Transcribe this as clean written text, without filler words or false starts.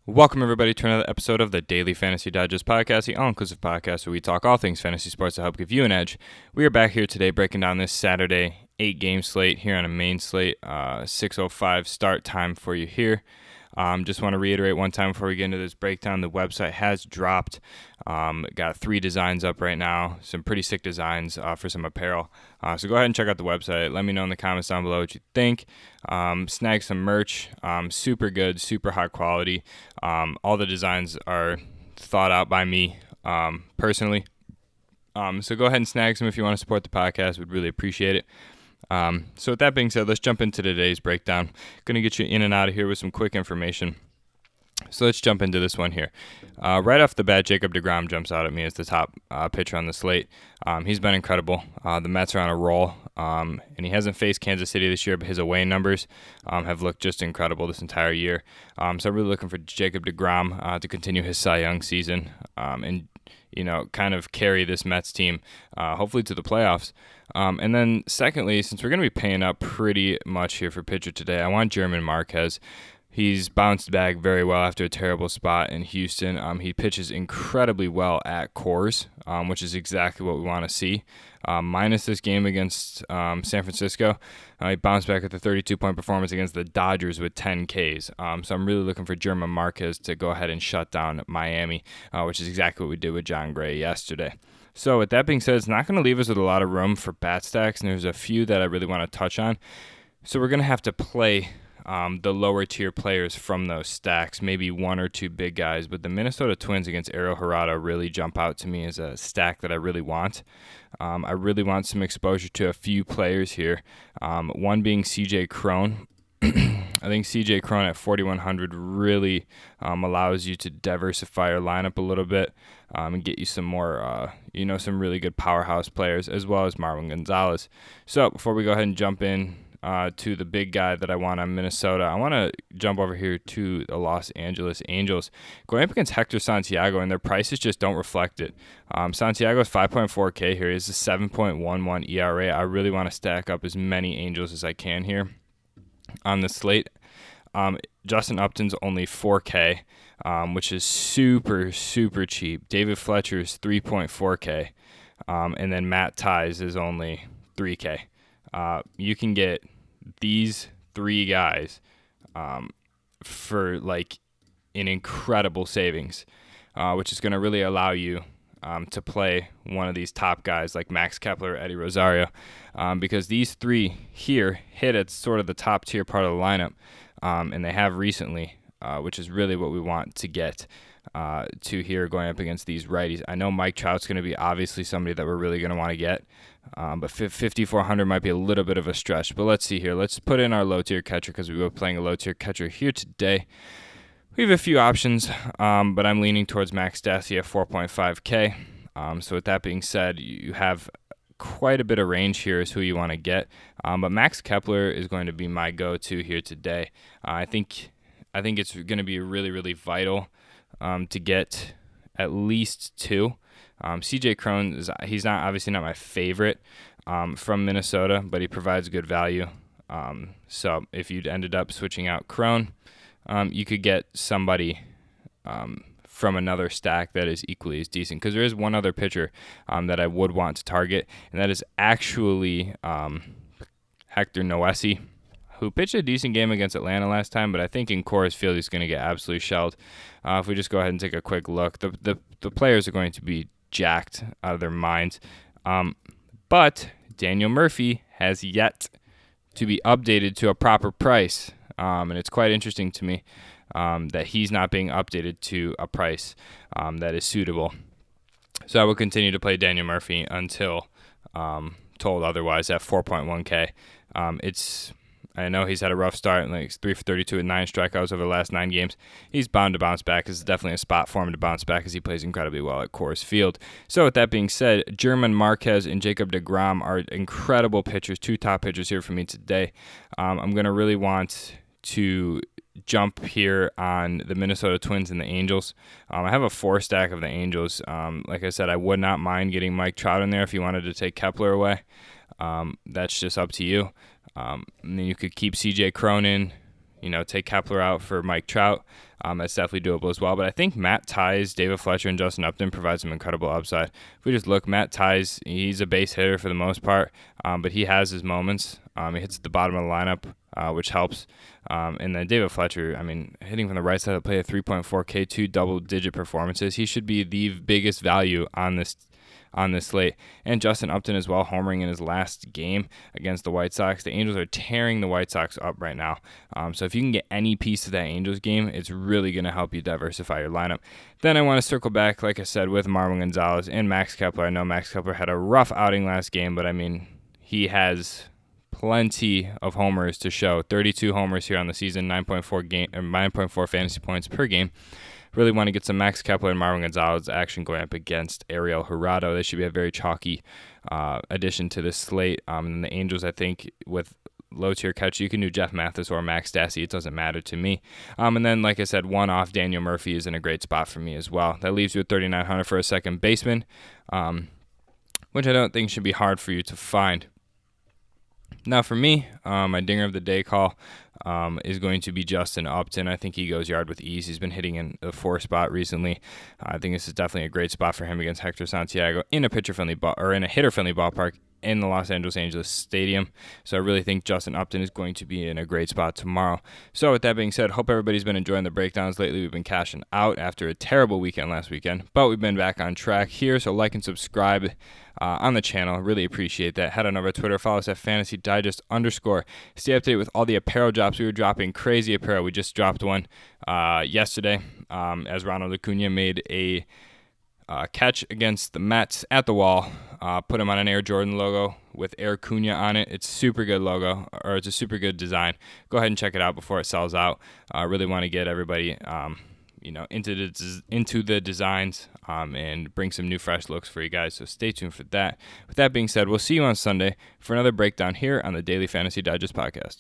Welcome, everybody, to another episode of the Daily Fantasy Digest Podcast, the all-inclusive podcast where we talk all things fantasy sports to help give you an edge. We are back here today breaking down this Saturday 8-game slate here on a main slate, 6:05 start time for you here. Just want to reiterate one time before we get into this breakdown, the website has dropped. Got 3 designs up right now, some pretty sick designs for some apparel. So go ahead and check out the website. Let me know in the comments down below what you think. Snag some merch, super good, super high quality. All the designs are thought out by me personally. So go ahead and snag some if you want to support the podcast. We'd really appreciate it. So with that being said, let's jump into today's breakdown. Going to get you in and out of here with some quick information. So let's jump into this one here. Right off the bat, Jacob deGrom jumps out at me as the top pitcher on the slate. He's been incredible. The Mets are on a roll, and he hasn't faced Kansas City this year, but his away numbers have looked just incredible this entire year. So I'm really looking for Jacob deGrom to continue his Cy Young season and kind of carry this Mets team, hopefully to the playoffs. And then secondly, since we're going to be paying up pretty much here for pitcher today, I want German Marquez. He's bounced back very well after a terrible spot in Houston. He pitches incredibly well at Coors, which is exactly what we want to see. Minus this game against San Francisco, he bounced back with a 32-point performance against the Dodgers with 10 Ks. So I'm really looking for German Marquez to go ahead and shut down Miami, which is exactly what we did with John Gray yesterday. So with that being said, it's not going to leave us with a lot of room for bat stacks, and there's a few that I really want to touch on. So we're going to have to play the lower tier players from those stacks, maybe one or two big guys, but the Minnesota Twins against Ariel Hirata really jump out to me as a stack that I really want. I really want some exposure to a few players here, one being CJ Cron. I think CJ Cron at 4,100 really allows you to diversify your lineup a little bit and get you some more, some really good powerhouse players, as well as Marwin Gonzalez. So before we go ahead and jump in to the big guy that I want on Minnesota, I want to jump over here to the Los Angeles Angels. Going up against Hector Santiago, and their prices just don't reflect it. Santiago's 5.4K here. He has a 7.11 ERA. I really want to stack up as many Angels as I can here on the slate. Justin Upton's only 4K, which is super, super cheap. David Fletcher's 3.4K, and then Matt Ties is only 3K. You can get these 3 guys for like an incredible savings, which is going to really allow you to play one of these top guys like Max Kepler or Eddie Rosario, because these 3 here hit at sort of the top tier part of the lineup, and they have recently, which is really what we want to get to here going up against these righties. I know Mike Trout's going to be obviously somebody that we're really going to want to get, but 5,400 might be a little bit of a stretch. But let's see here. Let's put in our low-tier catcher because we were playing a low-tier catcher here today. We have a few options, but I'm leaning towards Max Stassi at 4.5K. So with that being said, you have quite a bit of range here is who you want to get. But Max Kepler is going to be my go-to here today. I think it's going to be really, really vital to get at least 2. CJ Cron, he's obviously not my favorite from Minnesota, but he provides good value. So if you'd ended up switching out Cron, you could get somebody from another stack that is equally as decent, because there is one other pitcher that I would want to target, and that is actually Hector Noesi, who pitched a decent game against Atlanta last time, but I think in Coors Field he's going to get absolutely shelled. If we just go ahead and take a quick look, the players are going to be jacked out of their minds. But Daniel Murphy has yet to be updated to a proper price, and it's quite interesting to me that he's not being updated to a price that is suitable. So I will continue to play Daniel Murphy until told otherwise at 4.1K. I know he's had a rough start, like 3 for 32 with 9 strikeouts over the last 9 games. He's bound to bounce back. This is definitely a spot for him to bounce back as he plays incredibly well at Coors Field. So with that being said, German Marquez and Jacob deGrom are incredible pitchers, 2 top pitchers here for me today. I'm going to really want to jump here on the Minnesota Twins and the Angels. I have a 4 stack of the Angels. Like I said, I would not mind getting Mike Trout in there if you wanted to take Kepler away. That's just up to you. And then you could keep CJ Cronin, take Kepler out for Mike Trout. That's definitely doable as well. But I think Matt Ties, David Fletcher, and Justin Upton provide some incredible upside. If we just look, Matt Ties, he's a base hitter for the most part, but he has his moments. He hits at the bottom of the lineup, which helps. And then David Fletcher, hitting from the right side of the plate at 3.4K, 2 double-digit performances. He should be the biggest value on this slate. And Justin Upton as well, homering in his last game against the White Sox. The Angels are tearing the White Sox up right now. So if you can get any piece of that Angels game, it's really going to help you diversify your lineup. Then I want to circle back, like I said, with Marwin Gonzalez and Max Kepler. I know Max Kepler had a rough outing last game, but he has plenty of homers to show. 32 homers here on the season, 9.4 fantasy points per game. Really want to get some Max Kepler and Marwin Gonzalez action going up against Ariel Jurado. They should be a very chalky addition to this slate. And the Angels, I think, with low-tier catch, you can do Jeff Mathis or Max Stassi. It doesn't matter to me. And then, like I said, one-off Daniel Murphy is in a great spot for me as well. That leaves you at 3,900 for a second baseman, which I don't think should be hard for you to find. Now for me, my dinger of the day call is going to be Justin Upton. I think he goes yard with ease. He's been hitting in the 4 spot recently. I think this is definitely a great spot for him against Hector Santiago in a hitter-friendly ballpark in the Los Angeles Stadium. So I really think Justin Upton is going to be in a great spot tomorrow. So with that being said, hope everybody's been enjoying the breakdowns lately. We've been cashing out after a terrible weekend last weekend, but we've been back on track here. So like and subscribe on the channel. Really appreciate that. Head on over to Twitter. Follow us at Fantasy Digest _. Stay updated with all the apparel drops. We were dropping crazy apparel. We just dropped one yesterday as Ronald Acuna made a catch against the Mets at the wall. Put him on an Air Jordan logo with Air Cunha on it. It's super good logo, or it's a super good design. Go ahead and check it out before it sells out. Really want to get everybody into the designs and bring some new fresh looks for you guys. So stay tuned for that. With that being said, we'll see you on Sunday for another breakdown here on the Daily Fantasy Digest podcast.